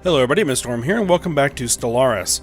Hello everybody, Mr. Storm here, and welcome back to Stellaris.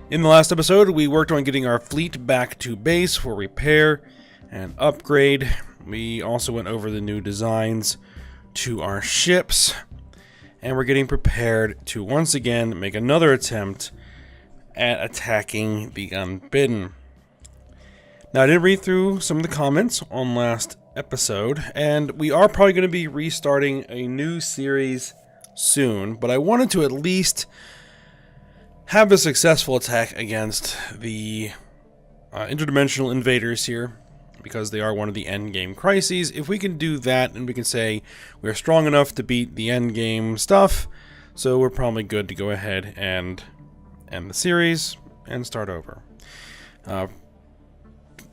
In the last episode, we worked on getting our fleet back to base for repair and upgrade. We also went over the new designs to our ships, and we're getting prepared to once again make another attempt at attacking the Unbidden. Now, I did read through some of the comments on last episode, and we are probably going to be restarting a new series soon, but I wanted to at least have a successful attack against the interdimensional invaders here, because they are one of the endgame crises. If we can do that, and we can say we're strong enough to beat the endgame stuff, so we're probably good to go ahead and end the series and start over.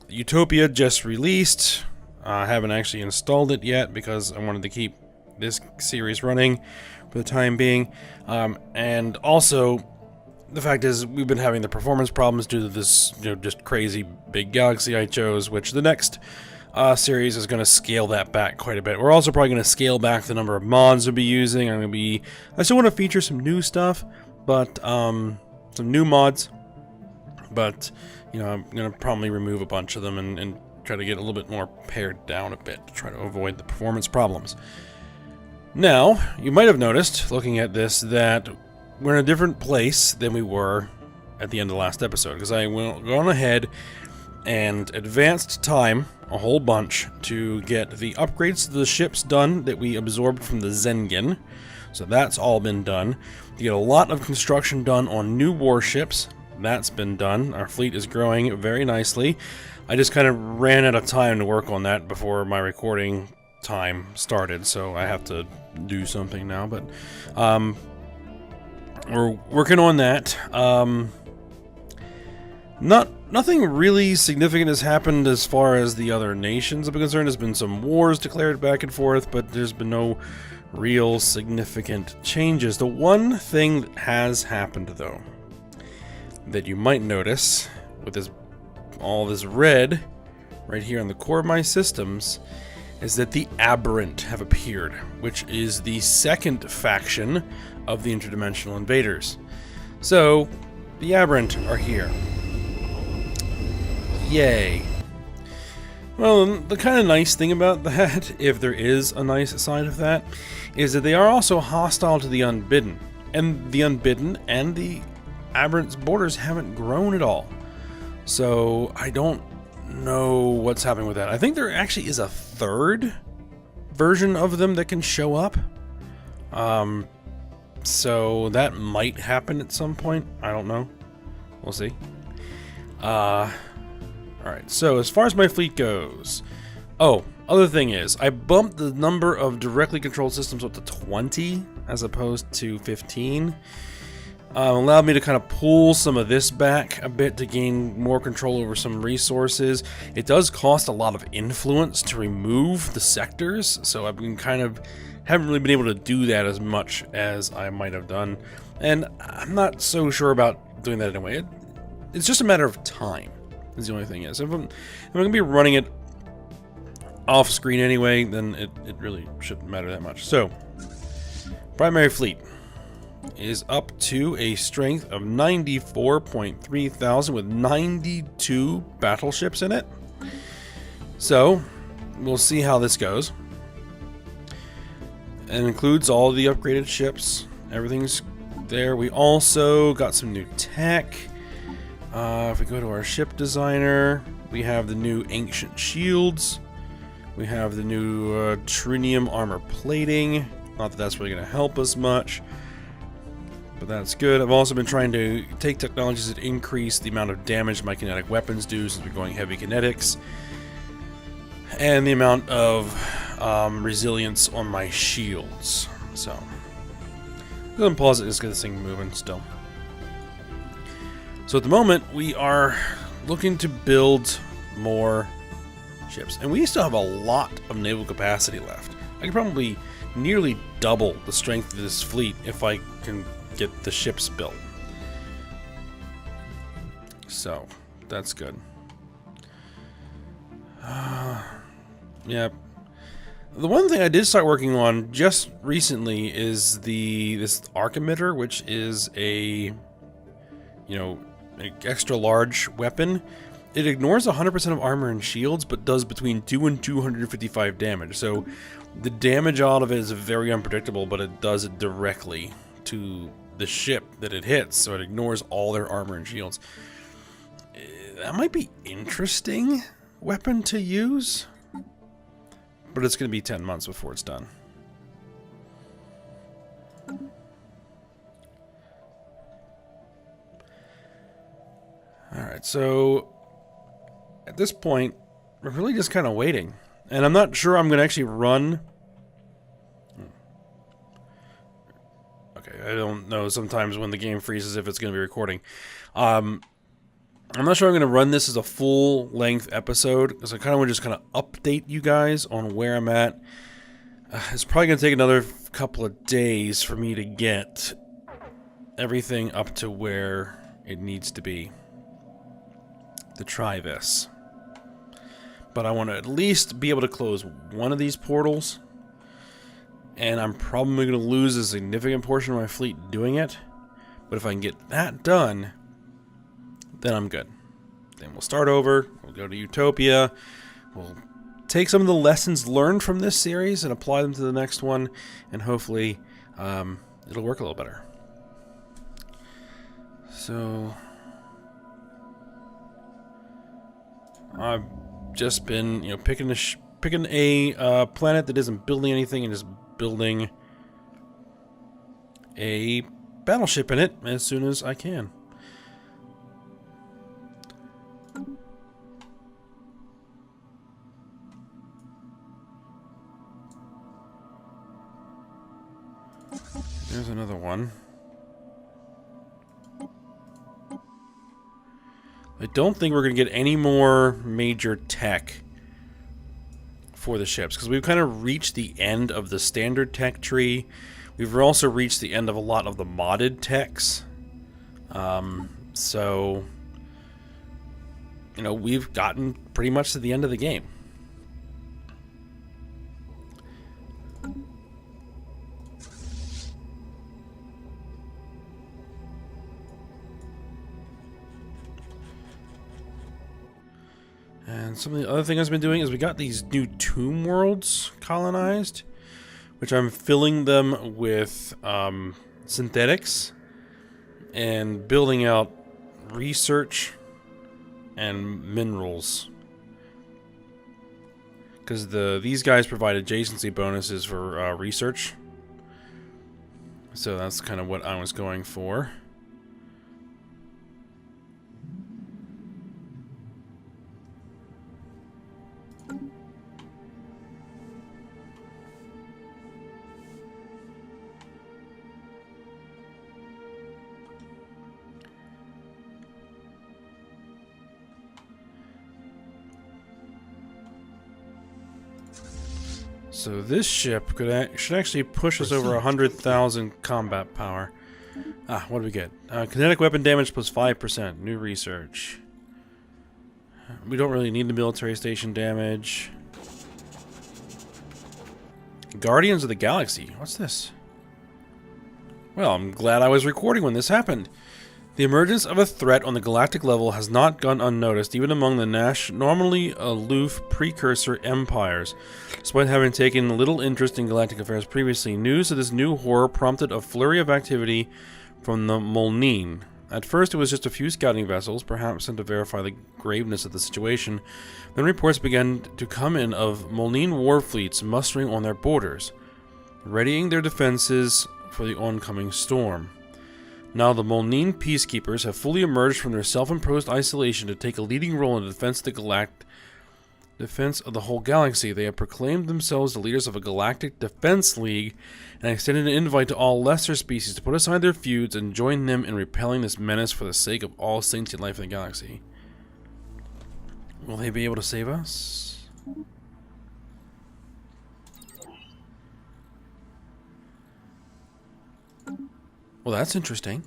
Utopia just released. I haven't actually installed it yet because I wanted to keep this series running for the time being, and also the fact is we've been having the performance problems due to this, just crazy big galaxy I chose, which the next series is going to scale that back quite a bit. We're also probably going to scale back the number of mods we'll be using. I still want to feature some new stuff, but some new mods, but I'm going to probably remove a bunch of them and try to get a little bit more pared down a bit to try to avoid the performance problems. Now, you might have noticed, looking at this, that we're in a different place than we were at the end of the last episode, because I went on ahead and advanced time a whole bunch to get the upgrades to the ships done that we absorbed from the Zengen. So that's all been done. To get a lot of construction done on new warships. That's been done. Our fleet is growing very nicely. I just kind of ran out of time to work on that before my recording time started, so I have to do something now, but we're working on that. Nothing really significant has happened as far as the other nations are concerned. There's been some wars declared back and forth, but there's been no real significant changes. The one thing that has happened, though, that you might notice with all this red right here on the core of my systems, is that the aberrant have appeared, which is the second faction of the interdimensional invaders. So, the aberrant are here. Yay. Well, the kind of nice thing about that, if there is a nice side of that, is that they are also hostile to the Unbidden. And the Unbidden and the aberrant's borders haven't grown at all. So, I don't know what's happening with that. I think there actually is a third version of them that can show up. So that might happen at some point. I don't know. We'll see. Alright, so as far as my fleet goes... Oh, other thing is, I bumped the number of directly controlled systems up to 20 as opposed to 15. Allowed me to kind of pull some of this back a bit to gain more control over some resources. It does cost a lot of influence to remove the sectors, so I've been haven't really been able to do that as much as I might have done, and I'm not so sure about doing that anyway. It's just a matter of time, is the only thing is. If I'm going to be running it off screen anyway, then it really shouldn't matter that much. So, primary fleet is up to a strength of 94.3 thousand with 92 battleships in it. So, we'll see how this goes. It includes all the upgraded ships. Everything's there. We also got some new tech. If we go to our ship designer, we have the new ancient shields. We have the new trinium armor plating. Not that that's really going to help us much, but that's good. I've also been trying to take technologies that increase the amount of damage my kinetic weapons do, since we're going heavy kinetics, and the amount of resilience on my shields. So, I'm going to pause it just get this thing moving still. So at the moment, we are looking to build more ships, and we still have a lot of naval capacity left. I could probably nearly double the strength of this fleet if I can get the ships built. So, that's good. Yeah. The one thing I did start working on just recently is this arc emitter, which is a, an extra large weapon. It ignores 100% of armor and shields, but does between 2 and 255 damage. So the damage out of it is very unpredictable, but it does it directly to the ship that it hits, so it ignores all their armor and shields. That might be interesting weapon to use, but it's going to be 10 months before it's done. Alright, so at this point, we're really just kind of waiting. And I'm not sure I'm going to actually run. Okay, I don't know sometimes when the game freezes if it's going to be recording. I'm not sure I'm going to run this as a full-length episode, because I kind of want to just kind of update you guys on where I'm at. It's probably going to take another couple of days for me to get everything up to where it needs to be to try this. But I want to at least be able to close one of these portals, and I'm probably going to lose a significant portion of my fleet doing it. But if I can get that done, then I'm good. Then we'll start over, we'll go to Utopia, we'll take some of the lessons learned from this series and apply them to the next one, and hopefully it'll work a little better. So I've just been, picking a planet that isn't building anything and just building a battleship in it as soon as I can. There's another one. I don't think we're going to get any more major tech for the ships, because we've kind of reached the end of the standard tech tree. We've also reached the end of a lot of the modded techs. So, we've gotten pretty much to the end of the game. And some of the other thing I've been doing is we got these new tomb worlds colonized, which I'm filling them with synthetics and building out research and minerals. Because these guys provide adjacency bonuses for research. So that's kind of what I was going for. So this ship should actually push us over 100,000 combat power. What do we get? Kinetic weapon damage plus 5%. New research. We don't really need the military station damage. Guardians of the Galaxy. What's this? Well, I'm glad I was recording when this happened. The emergence of a threat on the galactic level has not gone unnoticed, even among the normally aloof precursor empires. Despite having taken little interest in galactic affairs previously, news of this new horror prompted a flurry of activity from the Molneen. At first, it was just a few scouting vessels, perhaps sent to verify the graveness of the situation. Then reports began to come in of Molneen war fleets mustering on their borders, readying their defenses for the oncoming storm. Now the Molneen peacekeepers have fully emerged from their self-imposed isolation to take a leading role in the defense of the whole galaxy. They have proclaimed themselves the leaders of a galactic defense league and extended an invite to all lesser species to put aside their feuds and join them in repelling this menace for the sake of all sentient life in the galaxy. Will they be able to save us? Well, that's interesting.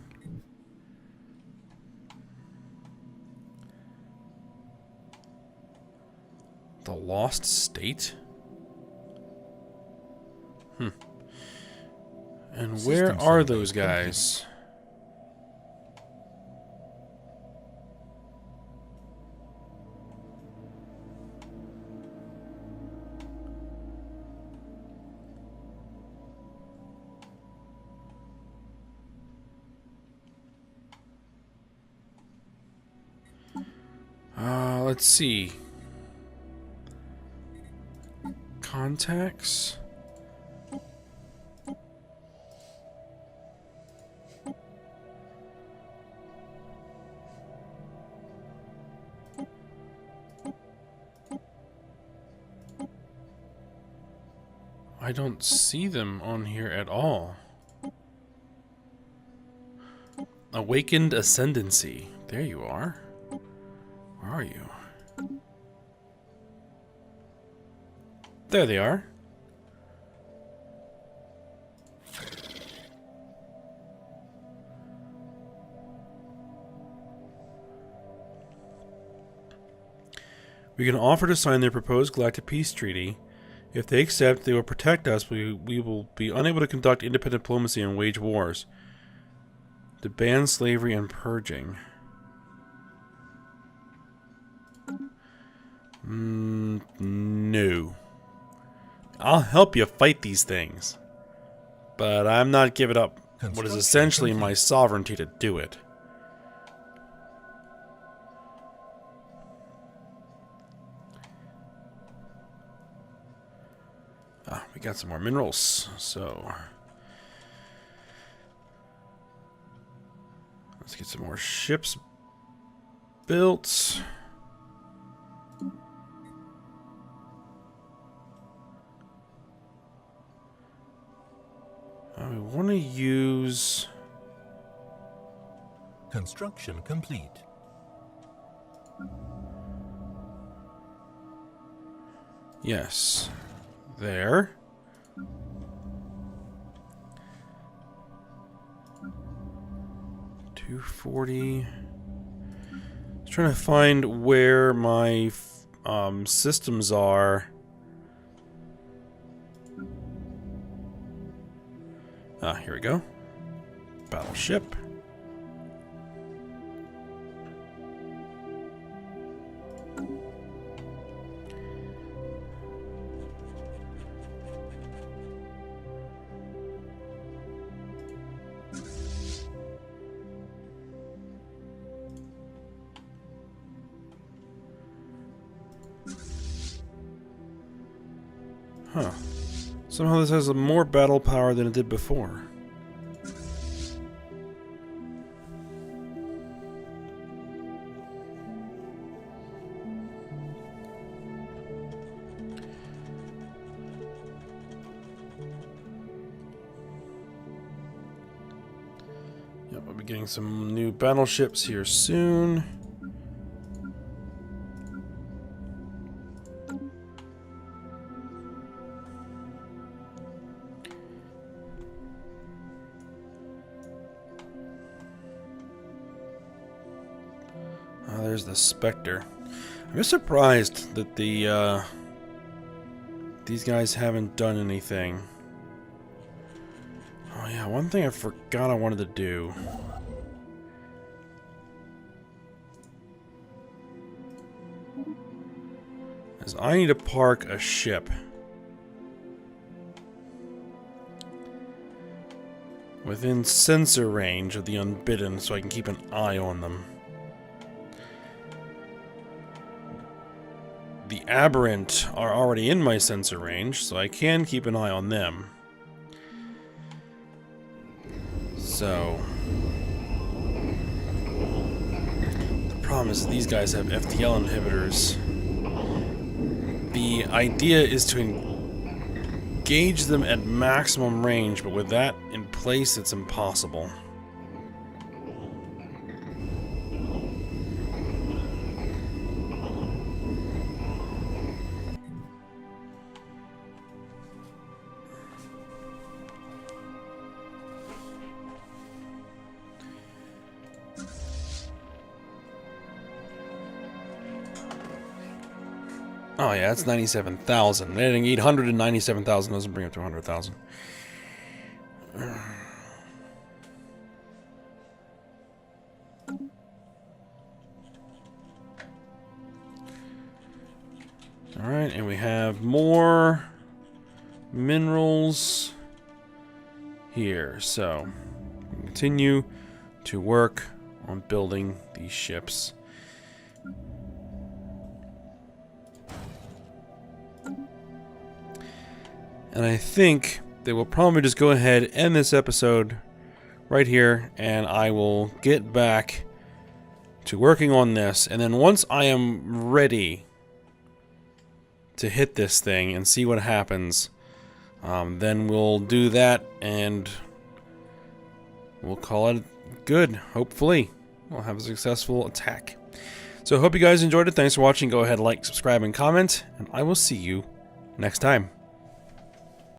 The Lost State? And where are those guys? Let's see. Contacts? I don't see them on here at all. Awakened Ascendancy. There you are. Where are you? There they are. We can offer to sign their proposed galactic peace treaty. If they accept, they will protect us. We will be unable to conduct independent diplomacy and wage wars. To ban slavery and purging. No. I'll help you fight these things. But I'm not giving up what is essentially my sovereignty to do it. Ah, we got some more minerals, so let's get some more ships built. We want to use... Construction complete. Yes. There. $240. I was trying to find where my systems are. Ah, here we go. Battleship. Huh. Somehow this has more battle power than it did before. Yep, I'll be getting some new battleships here soon. There's the Spectre. I'm just surprised that the these guys haven't done anything. Oh yeah, one thing I forgot I wanted to do. Is I need to park a ship within sensor range of the Unbidden so I can keep an eye on them. The aberrant are already in my sensor range, so I can keep an eye on them. So the problem is these guys have FTL inhibitors. The idea is to engage them at maximum range, but with that in place, it's impossible. Oh yeah, that's 97,000. Adding 897,000 doesn't bring it to 100,000. Alright, and we have more minerals here. So, continue to work on building these ships. And I think that we'll probably just go ahead and end this episode right here, and I will get back to working on this. And then once I am ready to hit this thing and see what happens, then we'll do that, and we'll call it good. Hopefully, we'll have a successful attack. So I hope you guys enjoyed it. Thanks for watching. Go ahead, like, subscribe, and comment, and I will see you next time.